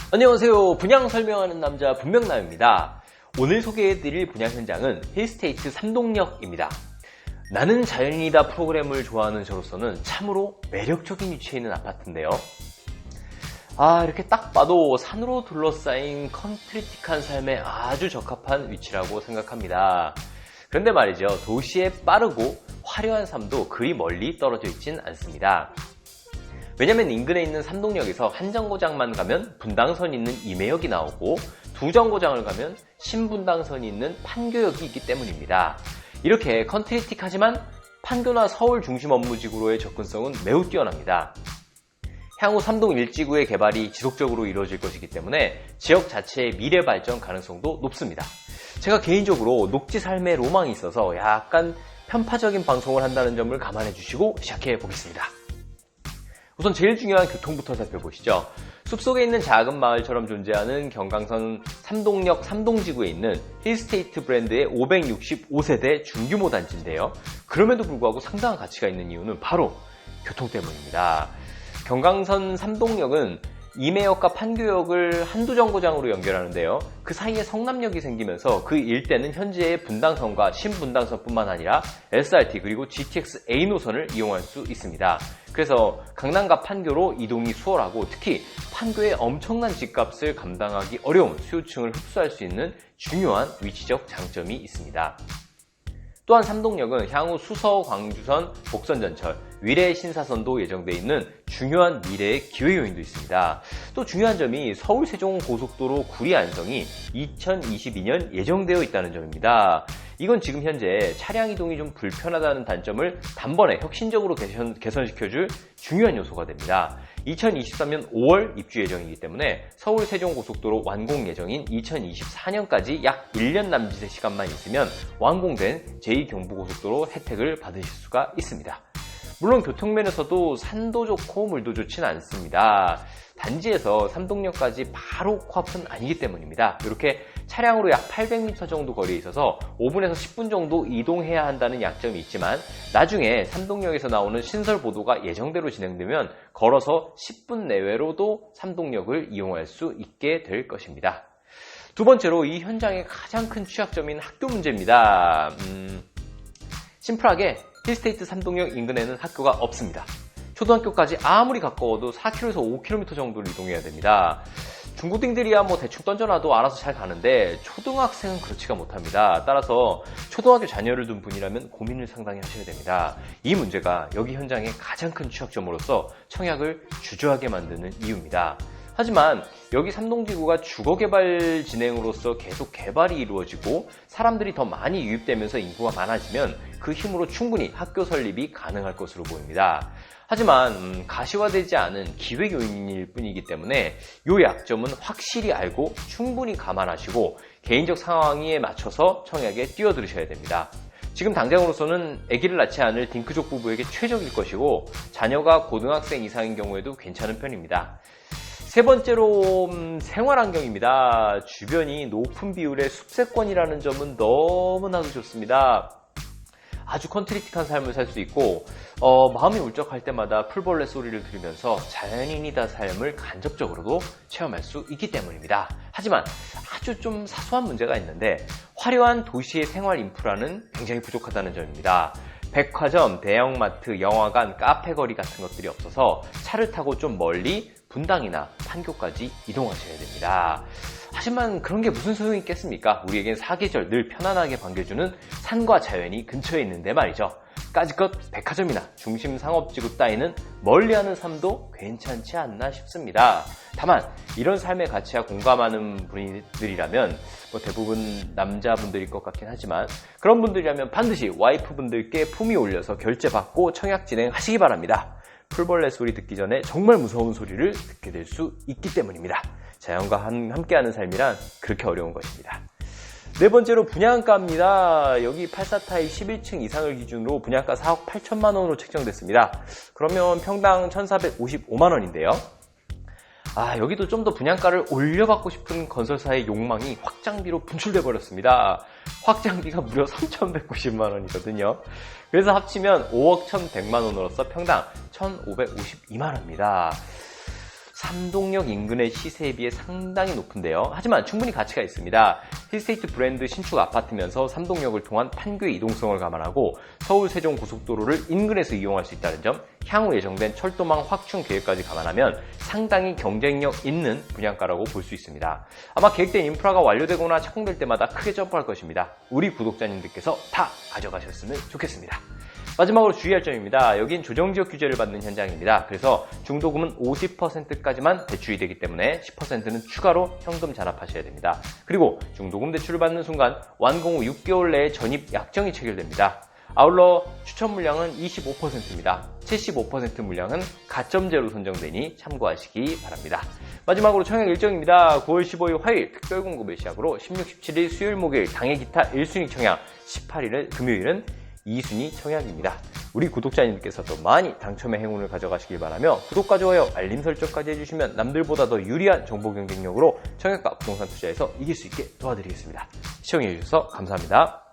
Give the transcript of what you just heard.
안녕하세요. 분양 설명하는 남자 분명남입니다. 오늘 소개해드릴 분양 현장은 힐스테이트 삼동역입니다. 나는 자연인이다 프로그램을 좋아하는 저로서는 참으로 매력적인 위치에 있는 아파트인데요. 이렇게 딱 봐도 산으로 둘러싸인 컨트리틱한 삶에 아주 적합한 위치라고 생각합니다. 그런데 말이죠, 도시의 빠르고 화려한 삶도 그리 멀리 떨어져 있진 않습니다. 왜냐면 인근에 있는 삼동역에서 한 정거장만 가면 분당선이 있는 임해역이 나오고 두 정거장을 가면 신분당선이 있는 판교역이 있기 때문입니다. 이렇게 컨트리틱하지만 판교나 서울 중심 업무지구로의 접근성은 매우 뛰어납니다. 향후 삼동 1지구의 개발이 지속적으로 이루어질 것이기 때문에 지역 자체의 미래 발전 가능성도 높습니다. 제가 개인적으로 녹지 삶의 로망이 있어서 약간 편파적인 방송을 한다는 점을 감안해 주시고 시작해 보겠습니다. 우선 제일 중요한 교통부터 살펴보시죠. 숲속에 있는 작은 마을처럼 존재하는 경강선 삼동역 삼동지구에 있는 힐스테이트 브랜드의 565세대 중규모 단지인데요. 그럼에도 불구하고 상당한 가치가 있는 이유는 바로 교통 때문입니다. 경강선 삼동역은 임해역과 판교역을 한두 정거장으로 연결하는데요. 그 사이에 성남역이 생기면서 그 일대는 현재의 분당선과 신분당선뿐만 아니라 SRT 그리고 GTX A 노선을 이용할 수 있습니다. 그래서 강남과 판교로 이동이 수월하고 특히 판교의 엄청난 집값을 감당하기 어려운 수요층을 흡수할 수 있는 중요한 위치적 장점이 있습니다. 또한 삼동역은 향후 수서, 광주선, 복선전철, 위례 신사선도 예정되어 있는 중요한 미래의 기회 요인도 있습니다. 또 중요한 점이 서울 세종 고속도로 구리 안성이 2022년 예정되어 있다는 점입니다. 이건 지금 현재 차량 이동이 좀 불편하다는 단점을 단번에 혁신적으로 개선시켜줄 중요한 요소가 됩니다. 2023년 5월 입주 예정이기 때문에 서울 세종고속도로 완공 예정인 2024년까지 약 1년 남짓의 시간만 있으면 완공된 제2경부고속도로 혜택을 받으실 수가 있습니다. 물론 교통면에서도 산도 좋고 물도 좋진 않습니다. 단지에서 삼동역까지 바로 코앞은 아니기 때문입니다. 이렇게 차량으로 약 800m 정도 거리에 있어서 5분에서 10분 정도 이동해야 한다는 약점이 있지만 나중에 삼동역에서 나오는 신설 보도가 예정대로 진행되면 걸어서 10분 내외로도 삼동역을 이용할 수 있게 될 것입니다. 두 번째로 이 현장의 가장 큰 취약점인 학교 문제입니다. 심플하게 힐스테이트 삼동역 인근에는 학교가 없습니다. 초등학교까지 아무리 가까워도 4km에서 5km 정도를 이동해야 됩니다. 중고딩들이야 뭐 대충 던져놔도 알아서 잘 가는데 초등학생은 그렇지가 못합니다. 따라서 초등학교 자녀를 둔 분이라면 고민을 상당히 하셔야 됩니다. 이 문제가 여기 현장의 가장 큰 취약점으로서 청약을 주저하게 만드는 이유입니다. 하지만 여기 삼동지구가 주거개발 진행으로서 계속 개발이 이루어지고 사람들이 더 많이 유입되면서 인구가 많아지면 그 힘으로 충분히 학교 설립이 가능할 것으로 보입니다. 하지만 가시화되지 않은 기획 요인일 뿐이기 때문에 이 약점은 확실히 알고 충분히 감안하시고 개인적 상황에 맞춰서 청약에 뛰어들으셔야 됩니다. 지금 당장으로서는 아기를 낳지 않을 딩크족 부부에게 최적일 것이고 자녀가 고등학생 이상인 경우에도 괜찮은 편입니다. 세 번째로 생활환경입니다. 주변이 높은 비율의 숲세권이라는 점은 너무나도 좋습니다. 아주 컨트리틱한 삶을 살 수 있고 마음이 울적할 때마다 풀벌레 소리를 들으면서 자연인이다 삶을 간접적으로도 체험할 수 있기 때문입니다. 하지만 아주 좀 사소한 문제가 있는데 화려한 도시의 생활 인프라는 굉장히 부족하다는 점입니다. 백화점, 대형마트, 영화관, 카페거리 같은 것들이 없어서 차를 타고 좀 멀리 분당이나 판교까지 이동하셔야 됩니다. 하지만 그런 게 무슨 소용이 있겠습니까? 우리에겐 사계절 늘 편안하게 반겨주는 산과 자연이 근처에 있는데 말이죠. 까짓것 백화점이나 중심 상업지구 따위는 멀리하는 삶도 괜찮지 않나 싶습니다. 다만 이런 삶의 가치와 공감하는 분들이라면 대부분 남자분들일 것 같긴 하지만 그런 분들이라면 반드시 와이프분들께 품위 올려서 결제받고 청약 진행하시기 바랍니다. 풀벌레 소리 듣기 전에 정말 무서운 소리를 듣게 될 수 있기 때문입니다. 자연과 함께하는 삶이란 그렇게 어려운 것입니다. 네 번째로 분양가입니다. 여기 84타입 11층 이상을 기준으로 분양가 4억 8천만 원으로 책정됐습니다. 그러면 평당 1,455만 원인데요. 여기도 좀 더 분양가를 올려받고 싶은 건설사의 욕망이 확장비로 분출돼 버렸습니다. 확장비가 무려 3,190만 원이거든요. 그래서 합치면 5억 1,100만 원으로서 평당 1,552만 원입니다. 삼동역 인근의 시세에 비해 상당히 높은데요. 하지만 충분히 가치가 있습니다. 힐스테이트 브랜드 신축 아파트면서 삼동역을 통한 판교의 이동성을 감안하고 서울 세종 고속도로를 인근에서 이용할 수 있다는 점, 향후 예정된 철도망 확충 계획까지 감안하면 상당히 경쟁력 있는 분양가라고 볼 수 있습니다. 아마 계획된 인프라가 완료되거나 착공될 때마다 크게 점프할 것입니다. 우리 구독자님들께서 다 가져가셨으면 좋겠습니다. 마지막으로 주의할 점입니다. 여긴 조정지역 규제를 받는 현장입니다. 그래서 중도금은 50%까지만 대출이 되기 때문에 10%는 추가로 현금 잔압하셔야 됩니다. 그리고 중도금 대출을 받는 순간 완공 후 6개월 내에 전입 약정이 체결됩니다. 아울러 추천 물량은 25%입니다. 75% 물량은 가점제로 선정되니 참고하시기 바랍니다. 마지막으로 청약 일정입니다. 9월 15일 화요일 특별 공급을 시작으로 16, 17일 수요일, 목요일 당일 기타 1순위 청약, 18일 금요일은 2순위 청약입니다. 우리 구독자님께서도 많이 당첨의 행운을 가져가시길 바라며 구독과 좋아요, 알림 설정까지 해주시면 남들보다 더 유리한 정보 경쟁력으로 청약과 부동산 투자에서 이길 수 있게 도와드리겠습니다. 시청해주셔서 감사합니다.